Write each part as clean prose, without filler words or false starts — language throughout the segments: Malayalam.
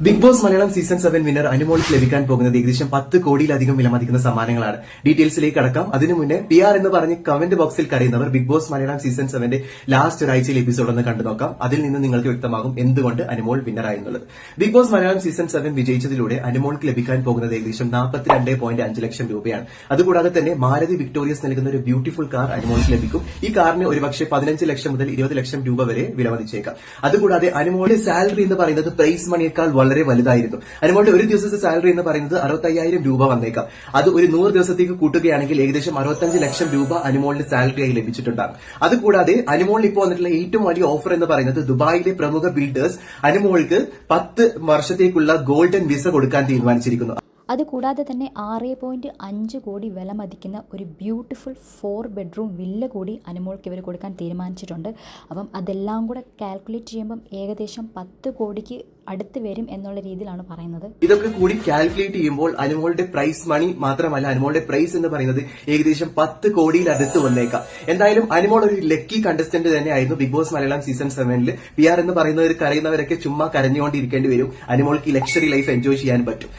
Big boss Malayalam season 7 winner അനുമോൾക്ക് ലഭിക്കാൻ പോകുന്നത് ഏകദേശം 10 കോടിയിലധികം വിലമതിക്കുന്ന സമ്മാനങ്ങളാണ്. ഡീറ്റെയിൽസിലേക്ക് കടക്കാം. അതിനു മുന്നേ PR എന്ന് പറഞ്ഞ് കമന്റ് ബോക്സിൽ കരയുന്നവർ ബിഗ് ബോസ് മലയാളം സീസൺ 7ന്റെ ലാസ്റ്റ് ഒരാഴ്ചയിലെ എപ്പിസോഡ് ഒന്ന് കണ്ടു നോക്കാം. അതിൽ നിന്ന് നിങ്ങൾക്ക് വ്യക്തമാകും എന്തുകൊണ്ട് അനുമോൾ വിന്നറായി എന്നുള്ളത്. ബിഗ് ബോസ് മലയാളം സീസൺ 7 വിജയിച്ചതിലൂടെ അനുമോൾക്ക് ലഭിക്കാൻ പോകുന്നത് ഏകദേശം 42.5 ലക്ഷം രൂപയാണ്. അതുകൂടാതെ തന്നെ മാരുതി വിക്ടോറിയസ് നൽകുന്ന ഒരു ബ്യൂട്ടിഫുൾ കാർ അനുമോൾക്ക് ലഭിക്കും. ഈ കാറിന് ഒരുപക്ഷെ 15 ലക്ഷം മുതൽ 20 ലക്ഷം രൂപ വരെ വിലമതിച്ചേക്കാം. അതുകൂടാതെ അനുമോളുടെ സാലറി എന്ന് പറയുന്നത് പ്രൈസ് മണിയേക്കാൾ വളരെ വലുതായിരുന്നു. അനുമോളുടെ ഒരു ദിവസത്തെ സാലറി എന്ന് പറയുന്നത് 65,000 രൂപ വന്നേക്കാം. അത് ഒരു 100 ദിവസത്തേക്ക് കൂട്ടുകയാണെങ്കിൽ ഏകദേശം 65 ലക്ഷം രൂപ അനുമോളിന് സാലറി ആയി ലഭിച്ചിട്ടുണ്ടാകും. അതുകൂടാതെ അനുമോളിന് ഇപ്പോൾ വന്നിട്ടുള്ള ഏറ്റവും വലിയ ഓഫർ എന്ന് പറയുന്നത് ദുബായിലെ പ്രമുഖ ബിൽഡേഴ്സ് അനുമോൾക്ക് 10 വർഷത്തേക്കുള്ള ഗോൾഡൻ വിസ കൊടുക്കാൻ തീരുമാനിച്ചിരിക്കുന്നു. അതുകൂടാതെ തന്നെ 6.5 കോടി വില മതിക്കുന്ന ഒരു ബ്യൂട്ടിഫുൾ 4 ബെഡ്റൂം വില്ല കൂടി അനുമോൾക്ക് ഇവർ കൊടുക്കാൻ തീരുമാനിച്ചിട്ടുണ്ട്. അപ്പം അതെല്ലാം കൂടെ കാൽക്കുലേറ്റ് ചെയ്യുമ്പം ഏകദേശം 10 കോടിക്ക് അടുത്ത് വരും എന്നുള്ള രീതിയിലാണ് പറയുന്നത്. ഇതൊക്കെ കൂടി കാൽക്കുലേറ്റ് ചെയ്യുമ്പോൾ അനുമോളുടെ പ്രൈസ് മണി മാത്രമല്ല, അനുമോളുടെ പ്രൈസ് എന്ന് പറയുന്നത് ഏകദേശം 10 കോടിയിൽ അടുത്ത് വന്നേക്കാം. എന്തായാലും അനുമോൾ ഒരു ലക്കി കണ്ടസ്റ്റന്റ് തന്നെയായിരുന്നു ബിഗ് ബോസ് മലയാളം സീസൺ 7ൽ. PR എന്ന് പറയുന്നവർ കരയുന്നവരൊക്കെ ചുമ്മാ കരഞ്ഞുകൊണ്ടിരിക്കേണ്ടി വരും. അനുമോൾക്ക് ഈ ലക്ഷറി ലൈഫ് എൻജോയ് ചെയ്യാൻ പറ്റും.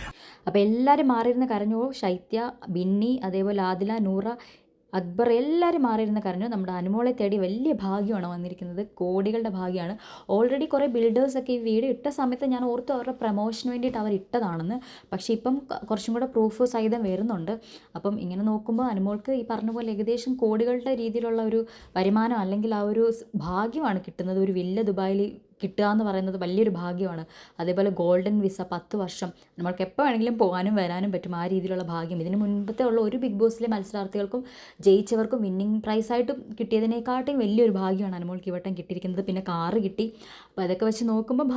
അപ്പോൾ എല്ലാവരും മാറിയിരുന്ന് കരഞ്ഞു. ശൈത്യ, ബിന്നി, അതേപോലെ ആദില, നൂറ, അക്ബർ എല്ലാവരും മാറിയിരുന്ന് കരഞ്ഞു. നമ്മുടെ അനുമോളെ തേടി വലിയ ഭാഗ്യമാണ് വന്നിരിക്കുന്നത്. കോടികളുടെ ഭാഗ്യമാണ്. ഓൾറെഡി കുറേ ബിൽഡേഴ്സൊക്കെ ഈ വീഡിയോ ഇട്ട സമയത്ത് ഞാൻ ഓർത്തു അവരുടെ പ്രമോഷന് വേണ്ടിയിട്ട് അവർ ഇട്ടതാണെന്ന്. പക്ഷേ ഇപ്പം കുറച്ചും കൂടെ പ്രൂഫ് സഹിതം വരുന്നുണ്ട്. അപ്പം ഇങ്ങനെ നോക്കുമ്പോൾ അനുമോൾക്ക് ഈ പറഞ്ഞ പോലെ ഏകദേശം കോടികളുടെ രീതിയിലുള്ള ഒരു വരുമാനം അല്ലെങ്കിൽ ആ ഒരു ഭാഗ്യമാണ് കിട്ടുന്നത്. ഒരു വില്ല ദുബായിൽ കിട്ടുക എന്ന് പറയുന്നത് വലിയൊരു ഭാഗ്യമാണ്. അതേപോലെ ഗോൾഡൻ വിസ 10 വർഷം നമ്മൾക്ക് എപ്പോൾ വേണമെങ്കിലും പോകാനും വരാനും പറ്റും. ആ രീതിയിലുള്ള ഭാഗ്യം ഇതിന് മുൻപത്തെ ഉള്ള ഒരു ബിഗ് ബോസിലെ മത്സരാർത്ഥികൾക്കും ജയിച്ചവർക്കും വിന്നിങ് പ്രൈസായിട്ടും കിട്ടിയതിനേക്കാട്ടും വലിയൊരു ഭാഗ്യമാണ് അനുമോൾക്ക് ഈ വട്ടം കിട്ടിയിരിക്കുന്നത്. പിന്നെ കാറ് കിട്ടി. അപ്പോൾ അതൊക്കെ വെച്ച് നോക്കുമ്പോൾ